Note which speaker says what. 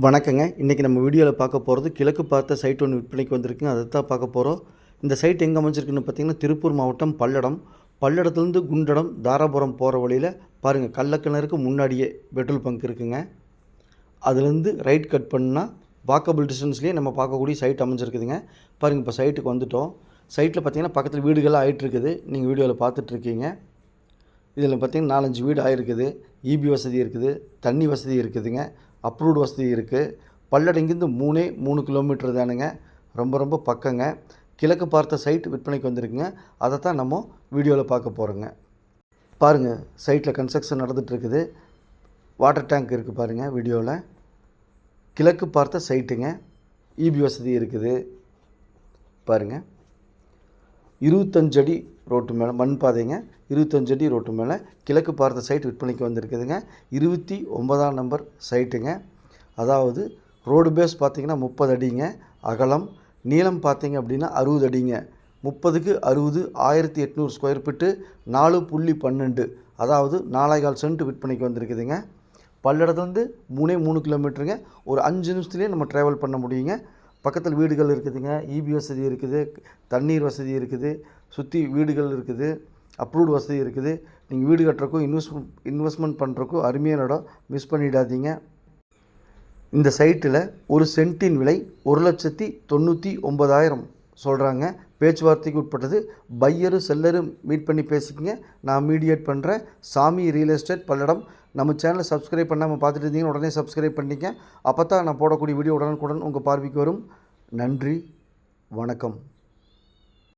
Speaker 1: வணக்கங்க. இன்றைக்கி நம்ம வீடியோவில் பார்க்க போகிறது கிழக்கு பார்த்த சைட் ஒன்று விற்பனைக்கு வந்திருக்குங்க. அதை தான் பார்க்க போகிறோம். இந்த சைட் எங்கே அமைஞ்சிருக்குன்னு பார்த்தீங்கன்னா, திருப்பூர் மாவட்டம் பல்லடம். பல்லடத்துலேருந்து குண்டடம் தாராபுரம் போகிற வழியில் பாருங்கள், கள்ளக்கிணறுக்கு முன்னாடியே பெட்ரோல் பங்க் இருக்குங்க. அதுலேருந்து ரைட் கட் பண்ணால் வாக்கபிள் டிஸ்டன்ஸ்லேயே நம்ம பார்க்கக்கூடிய சைட் அமைஞ்சிருக்குதுங்க. பாருங்கள், இப்போ சைட்டுக்கு வந்துவிட்டோம். சைட்டில் பார்த்தீங்கன்னா பக்கத்தில் வீடுகள்லாம் ஆகிட்டுருக்குது. நீங்கள் வீடியோவில் பார்த்துட்ருக்கீங்க. இதில் பார்த்திங்கன்னா 4-5 வீடு ஆகிருக்குது. இபி வசதி இருக்குது, தண்ணி வசதி இருக்குதுங்க, அப்ரூவ்டு வசதி இருக்குது. பல்லடம் இங்கேருந்து 3 கிலோமீட்டர் தானுங்க. ரொம்ப பக்கங்க. கிழக்கு பார்த்த சைட் விற்பனைக்கு வந்திருக்குங்க. அதை தான் நம்ம வீடியோவில் பார்க்க போகிறோங்க. பாருங்கள், சைட்டில் கன்ஸ்ட்ரக்ஷன் நடந்துகிட்ருக்குது. வாட்டர் டேங்க் இருக்குது பாருங்கள் வீடியோவில். கிழக்கு பார்த்த சைட்டுங்க. இபி வசதி இருக்குது பாருங்கள். 25 அடி ரோட்டு மேலே மண் பாதைங்க. 25 அடி ரோட்டு மேலே கிழக்கு பார்த்த சைட் விற்பனைக்கு வந்திருக்குதுங்க. 29ஆம் நம்பர் சைட்டுங்க. அதாவது ரோடு பேஸ் பார்த்திங்கன்னா 30 அடிங்க அகலம். நீளம் பார்த்திங்க அப்படின்னா 60 அடிங்க. 30க்கு 60 1800 ஸ்கொயர் ஃபீட்டு 4.12, அதாவது 4.25 சென்ட் விற்பனைக்கு வந்திருக்குதுங்க. பல்லடத்துலேருந்து 3 கிலோமீட்டருங்க. ஒரு 5 நிமிஷத்துலேயே நம்ம ட்ராவல் பண்ண முடியுங்க. பக்கத்தில் வீடுகள் இருக்குதுங்க, இபி வசதி இருக்குது, தண்ணீர் வசதி இருக்குது, சுற்றி வீடுகள் இருக்குது, அப்ரூவ்டு வசதி இருக்குது. நீங்கள் வீடு கட்டுறக்கும் இன்வெஸ்ட்மெண்ட் பண்ணுறக்கும் அருமையான இடம், மிஸ் பண்ணிடாதீங்க. இந்த சைட்டில் ஒரு சென்ட்டின் விலை 1,99,000 சொல்கிறாங்க. பேச்சுவார்த்தைக்கு உட்பட்டது. பையரு செல்லரு மீட் பண்ணி பேசிக்கிங்க. நான் மீடியேட் பண்ணுறேன். சாமி ரியல் எஸ்டேட் பல்லடம். நம்ம சேனலை சப்ஸ்கிரைப் பண்ணாமல் பார்த்துட்டு இருந்தீங்கன்னா உடனே சப்ஸ்கிரைப் பண்ணிக்க. அப்போ தான் நான் போடக்கூடிய வீடியோ உடனுக்குடன் உங்கள் பார்வைக்கு வரும். நன்றி, வணக்கம்.